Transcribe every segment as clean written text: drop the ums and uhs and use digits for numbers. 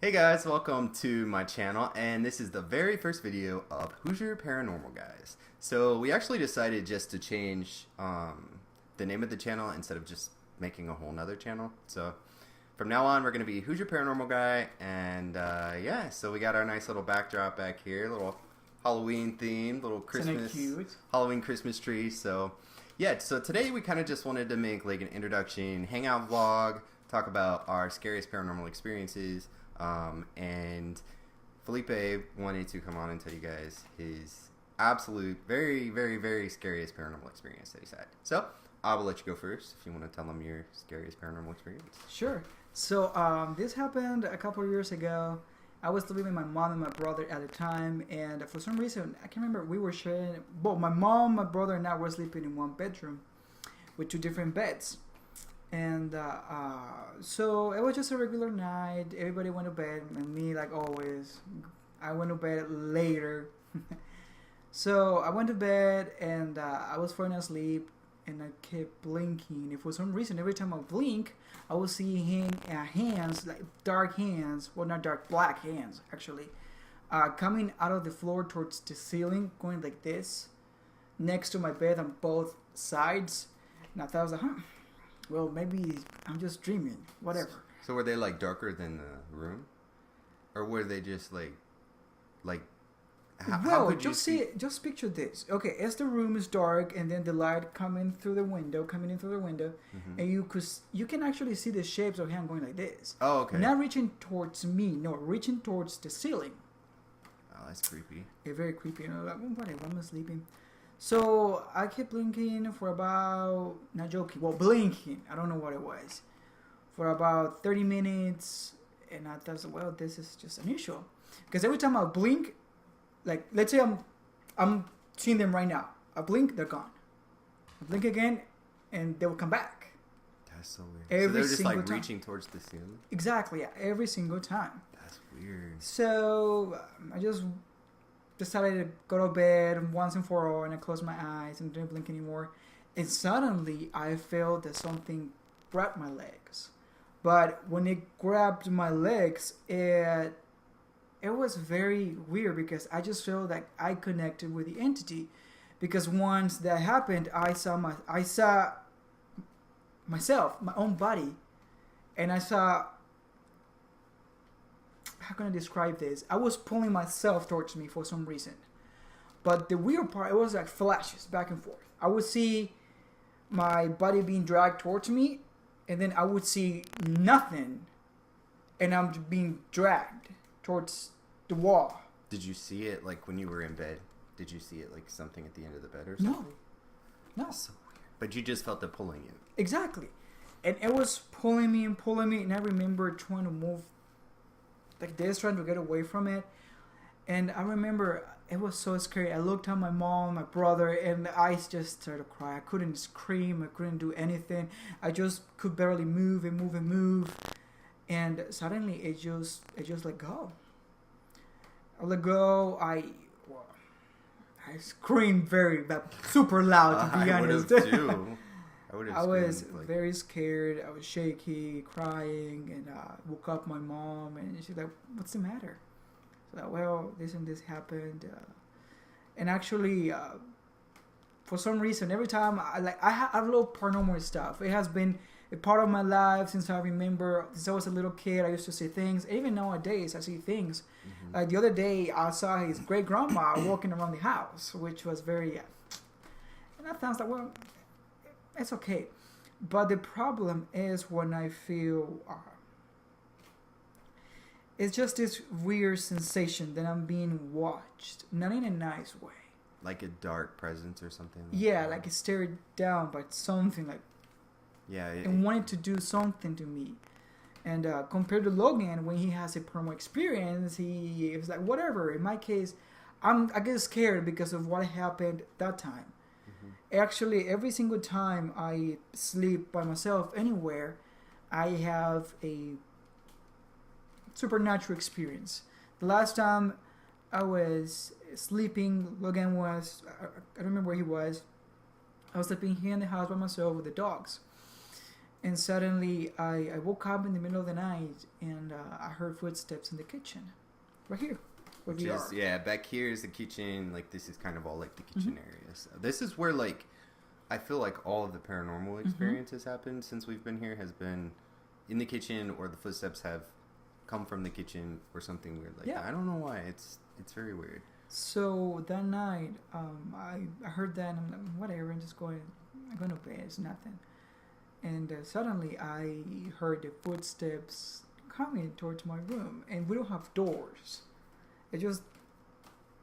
Hey guys, welcome to my channel, and this is the very first video of Hoosier Paranormal Guys. So we actually decided just to change the name of the channel instead of just making a whole nother channel. So from now on we're going to be Hoosier Paranormal Guy, and yeah, so we got our nice little backdrop back here, little Halloween themed, little Christmas, Halloween Christmas tree. So yeah, so today we kind of just wanted to make like an introduction, hangout vlog, talk about our scariest paranormal experiences. And Felipe wanted to come on and tell you guys his absolute, very scariest paranormal experience that he's had. So I will let you go first if you want to tell them your scariest paranormal experience. Sure. So this happened a couple of years ago. I was living with my mom and my brother at the time, and for some reason, I can't remember, we were sharing, well, my mom, my brother, and I were sleeping in one bedroom with two different beds. And so it was just a regular night. Everybody went to bed, and me, like always, I went to bed later. So I went to bed, and I was falling asleep, and I kept blinking. And for some reason, every time I blink, I would see hands, like dark hands, well, not dark, black hands, actually, coming out of the floor towards the ceiling, going like this, next to my bed on both sides. And I thought, I was like, well, maybe I'm just dreaming. Whatever. So were they like darker than the room, or were they just like how could you see? Just picture this. Okay, as the room is dark, and then the light coming in through the window, mm-hmm. and you can actually see the shapes of hand going like this. Oh, okay. Not reaching towards me, no, reaching towards the ceiling. Oh, that's creepy. Yeah, very creepy. You know, like, whatever, I'm sleeping. So I kept blinking for about, not joking, well, blinking, I don't know what it was, for about 30 minutes, and I thought, well, this is just unusual. Because every time I blink, like, let's say I'm seeing them right now. I blink, they're gone. I blink again, and they will come back. That's so weird. So they're just like time. Reaching towards the ceiling? Exactly, yeah, every single time. That's weird. So I just decided to go to bed once and for all, and I closed my eyes and didn't blink anymore. And suddenly I felt that something grabbed my legs. But when it grabbed my legs, it was very weird, because I just felt like I connected with the entity. Because once that happened, I saw myself, my own body, and I saw, how can I describe this? I was pulling myself towards me for some reason. But the weird part, it was like flashes back and forth. I would see my body being dragged towards me, and then I would see nothing, and I'm being dragged towards the wall. Did you see it like when you were in bed? Did you see it like something at the end of the bed or something? No. That's so weird. But you just felt it pulling you. Exactly. And it was pulling me, and I remember trying to move like this, trying to get away from it. And I remember it was so scary. I looked at my mom, my brother, and the eyes just started to cry. I couldn't scream. I couldn't do anything. I just could barely move. And suddenly it just let go. I let go. I screamed super loud, to be honest. I was very scared. I was shaky, crying, and woke up my mom, and she's like, "What's the matter?" So, well, this and this happened, and actually, for some reason, every time I love paranormal stuff. It has been a part of my life since I remember. Since I was a little kid, I used to see things. Even nowadays, I see things. Mm-hmm. Like the other day, I saw his great grandma walking around the house, which was very, and I thought, like, well, it's okay. But the problem is when I feel it's just this weird sensation that I'm being watched, not in a nice way. Like a dark presence or something? Yeah, like it's stared down by something, like, yeah, and wanted to do something to me. And compared to Logan, when he has a paranormal experience, he was like, whatever. In my case, I get scared because of what happened that time. Actually, every single time I sleep by myself anywhere, I have a supernatural experience. The last time I was sleeping, Logan was, I don't remember where he was. I was sleeping here in the house by myself with the dogs. And suddenly I woke up in the middle of the night and I heard footsteps in the kitchen, right here, where Which we is, are. yeah, back here is the kitchen. Like, this is kind of all like the kitchen area. So this is where, like, I feel like all of the paranormal experiences happen since we've been here has been in the kitchen, or the footsteps have come from the kitchen or something weird like that. I don't know why. It's very weird. So that night, I heard that and I'm like, whatever, I'm going to bed, it's nothing. And suddenly I heard the footsteps coming towards my room, and we don't have doors. It's just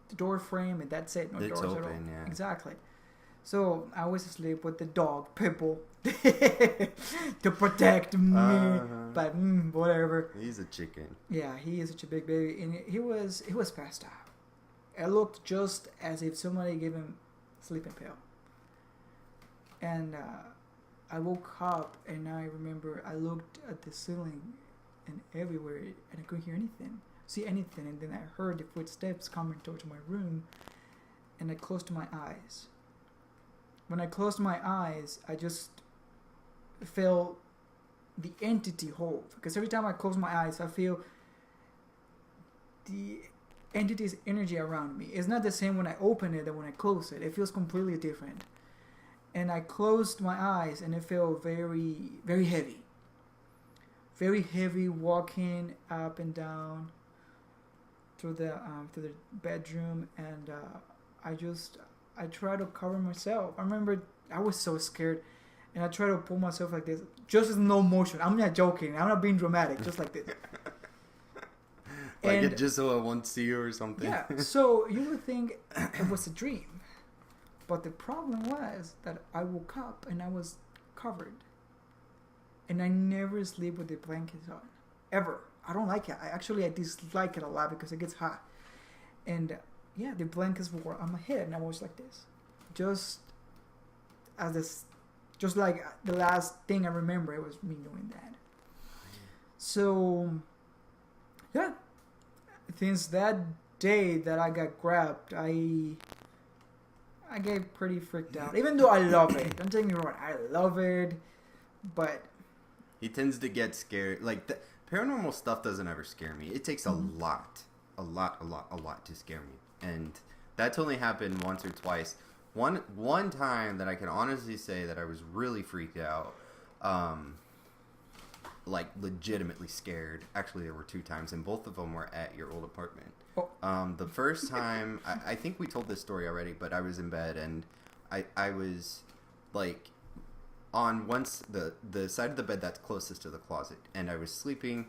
the door frame, and that's it. No It's doors open, at all. yeah. Exactly. So I was asleep with the dog, Pipple, to protect me. But whatever. He's a chicken. Yeah, he is such a big baby, and he was passed out. It looked just as if somebody gave him a sleeping pill. And I woke up, and I remember I looked at the ceiling and everywhere, and I couldn't see anything. And then I heard the footsteps coming towards my room, and I closed my eyes. When I closed my eyes, I just felt the entity hold. Because every time I close my eyes, I feel the entity's energy around me. It's not the same when I open it than when I close it. It feels completely different. And I closed my eyes, and it felt very, very heavy. Very heavy, walking up and down through the bedroom, and I tried to cover myself. I remember I was so scared, and I tried to pull myself like this, just in no motion. I'm not joking. I'm not being dramatic. Just like this. Like, it just so I won't see you or something. Yeah. So you would think it was a dream, but the problem was that I woke up and I was covered, and I never sleep with the blankets on, ever. I don't like it. I dislike it a lot because it gets hot, and yeah, the blankets were on my head, and I was like this, just like the last thing I remember, it was me doing that. So, yeah, since that day that I got grabbed, I get pretty freaked out. Even though I love it, don't take me wrong, I love it, but he tends to get scared. Like, the paranormal stuff doesn't ever scare me. It takes a lot to scare me. And that's only happened once or twice. One time that I can honestly say that I was really freaked out, like legitimately scared. Actually, there were 2 times, and both of them were at your old apartment. The first time, I think we told this story already, but I was in bed, and I was like on the side of the bed that's closest to the closet, and I was sleeping.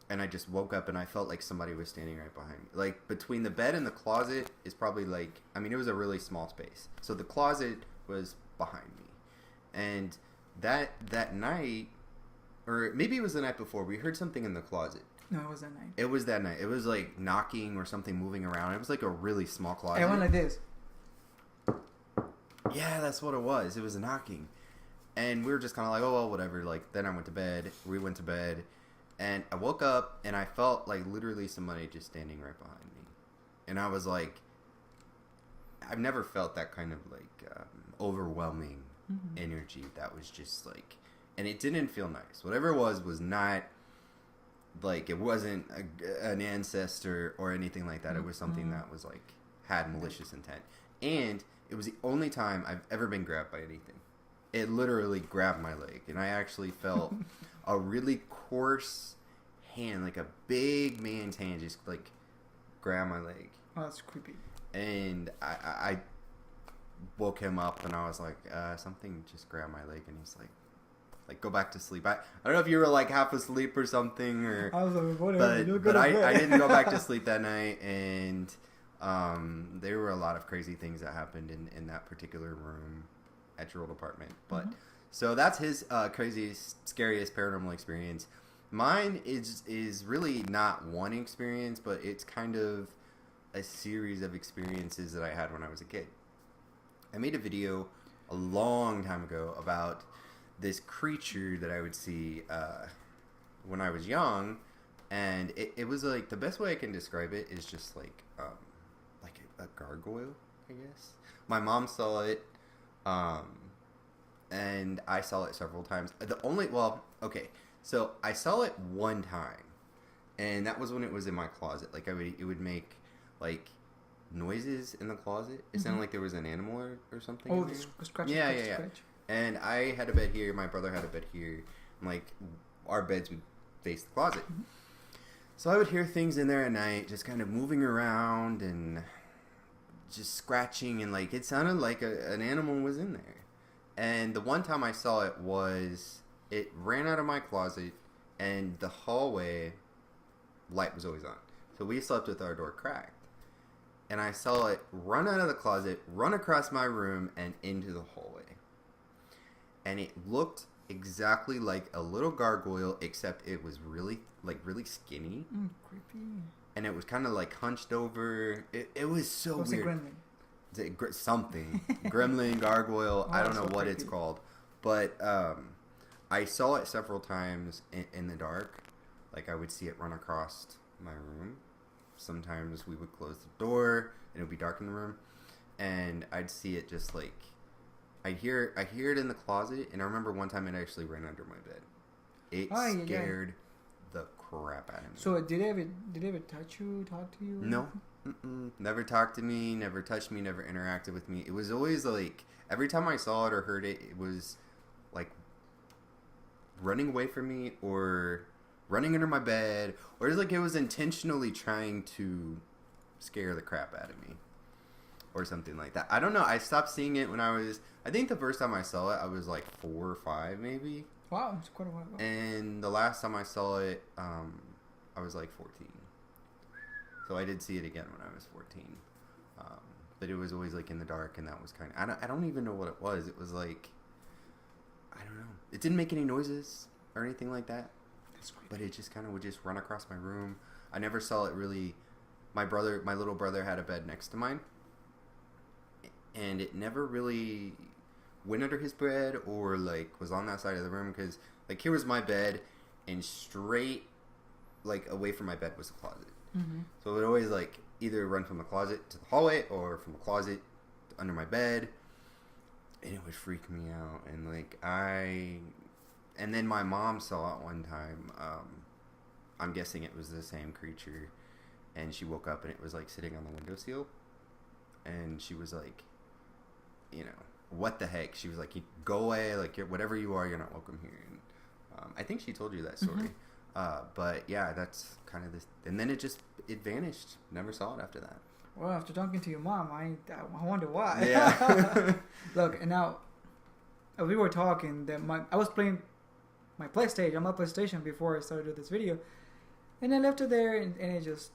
And I just woke up, and I felt like somebody was standing right behind me. Like, between the bed and the closet is probably like, I mean, it was a really small space. So the closet was behind me. And that night, or maybe it was the night before, we heard something in the closet. No, it was that night. It was that night. It was like knocking or something moving around. It was like a really small closet. It went like this. Yeah, that's what it was. It was knocking. And we were just kind of like, oh, well, whatever. Like, then I went to bed. We went to bed. And I woke up, and I felt like literally somebody just standing right behind me. And I was like, I've never felt that kind of like overwhelming energy that was just like, and it didn't feel nice. Whatever it was not like, it wasn't an ancestor or anything like that. It was something that was like, had malicious intent. And it was the only time I've ever been grabbed by anything. It literally grabbed my leg, and I actually felt a really coarse hand, like a big man's hand, just like grab my leg. Oh, that's creepy. And I woke him up, and I was like, something just grabbed my leg, and he's like go back to sleep. I don't know if you were like half asleep or something, or I was like, whatever. but I didn't go back to sleep that night, and there were a lot of crazy things that happened in that particular room at your old apartment. But so that's his craziest, scariest paranormal experience. Mine is really not one experience, but it's kind of a series of experiences that I had when I was a kid. I made a video a long time ago about this creature that I would see when I was young, and it was like, the best way I can describe it is just like a gargoyle, I guess. My mom saw it, and I saw it several times. So I saw it one time, and that was when it was in my closet. Like it would make like noises in the closet. It sounded like there was an animal or something. Oh, the scratch. Yeah. And I had a bed here. My brother had a bed here. And, like, our beds would face the closet. Mm-hmm. So I would hear things in there at night, just kind of moving around and just scratching, and like it sounded like an animal was in there. And the one time I saw it ran out of my closet, and the hallway light was always on. So we slept with our door cracked. And I saw it run out of the closet, run across my room, and into the hallway. And it looked exactly like a little gargoyle, except it was really skinny. Creepy. And it was kind of like hunched over. It was so What's weird. Something. Gremlin, gargoyle. I don't know what it's called. But I saw it several times in the dark. Like, I would see it run across my room. Sometimes we would close the door and it would be dark in the room, and I'd see it just like I hear it in the closet. And I remember one time it actually ran under my bed. It scared the crap out of me. So did it ever touch you, talk to you? No. Never talked to me, never touched me, never interacted with me. It was always like every time I saw it or heard it, it was like running away from me or running under my bed, or it's like it was intentionally trying to scare the crap out of me or something like that. I don't know. I stopped seeing it when I think the first time I saw it, I was like 4 or 5 maybe. Wow, it's quite a while ago. And the last time I saw it, I was like 14. So I did see it again when I was 14. But it was always like in the dark, and that was kind of, I don't even know what it was. It was like, I don't know. It didn't make any noises or anything like that. But it just kind of would just run across my room. I never saw it really. My little brother had a bed next to mine, and it never really went under his bed or like was on that side of the room, because like here was my bed, and straight like away from my bed was the closet. Mm-hmm. So it would always like either run from the closet to the hallway or from the closet to under my bed, and it would freak me out. And like and then my mom saw it one time. I'm guessing it was the same creature. And she woke up and it was like sitting on the windowsill. And she was like, what the heck? She was like, go away. Like, whatever you are, you're not welcome here. And I think she told you that story. Mm-hmm. But yeah, that's kind of this. And then it vanished. Never saw it after that. Well, after talking to your mom, I wonder why. Yeah. Look, and now, as we were talking, I was playing my PlayStation. I'm on PlayStation before I started doing this video, and I left it there, and it just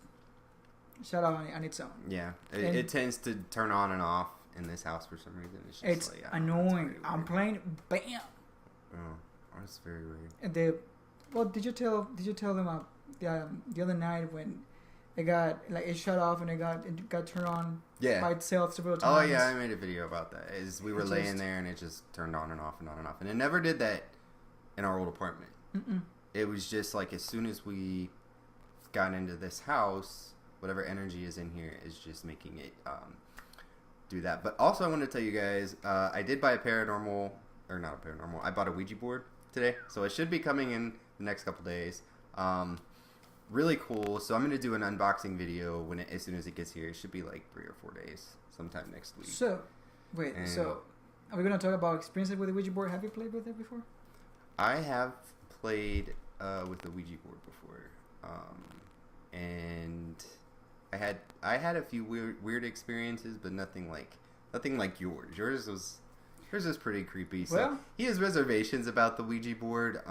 shut off on its own. Yeah, it tends to turn on and off in this house for some reason. It's like, annoying. I'm playing, bam. Oh, that's very weird. And did you tell them the other night when it shut off and it got turned on by itself several times? Oh yeah, I made a video about that. We were laying there and it just turned on and off and on and off, and it never did that in our old apartment. Mm-mm. It was just like as soon as we got into this house, whatever energy is in here is just making it do that. But also I want to tell you guys, I did buy I bought a Ouija board today, so it should be coming in the next couple days. Really cool. So I'm going to do an unboxing video as soon as it gets here. It should be like 3 or 4 days, sometime next week. So, are we going to talk about experiences with the Ouija board? Have you played with it before? I have played with the Ouija board before, and I had a few weird experiences, but nothing like yours. Yours was pretty creepy. So he has reservations about the Ouija board.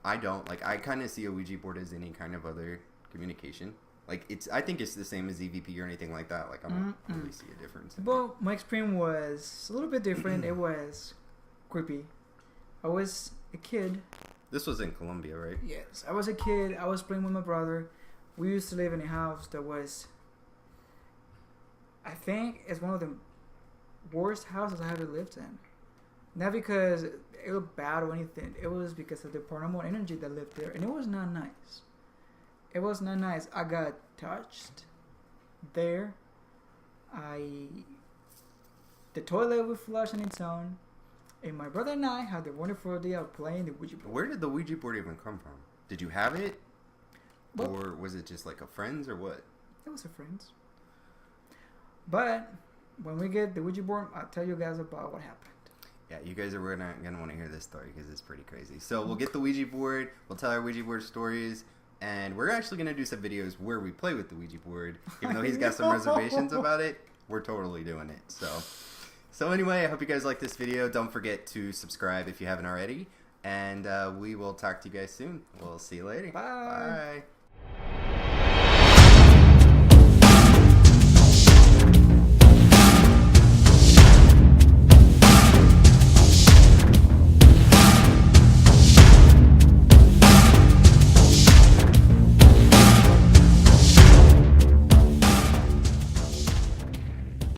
I don't. Like, I kind of see a Ouija board as any kind of other communication. Like, I think it's the same as EVP or anything like that. Like, I don't really see a difference. Well, my experience was a little bit different. It was creepy. I was a kid. This was in Colombia, right? Yes. I was a kid. I was playing with my brother. We used to live in a house that was, I think, it's one of the worst houses I ever lived in. Not because it was bad or anything. It was because of the paranormal energy that lived there. And it was not nice. It was not nice. I got touched there. The toilet would flush on its own. And my brother and I had the wonderful idea of playing the Ouija board. Where did the Ouija board even come from? Did you have it? Well, or was it just like a friend's or what? it was a friend's. But when we get the Ouija board, I'll tell you guys about what happened. Yeah, you guys are gonna want to hear this story because it's pretty crazy. So we'll get the Ouija board. We'll tell our Ouija board stories. And we're actually going to do some videos where we play with the Ouija board. Even though he's got some reservations about it, we're totally doing it. So anyway, I hope you guys like this video. Don't forget to subscribe if you haven't already. And we will talk to you guys soon. We'll see you later. Bye. Bye.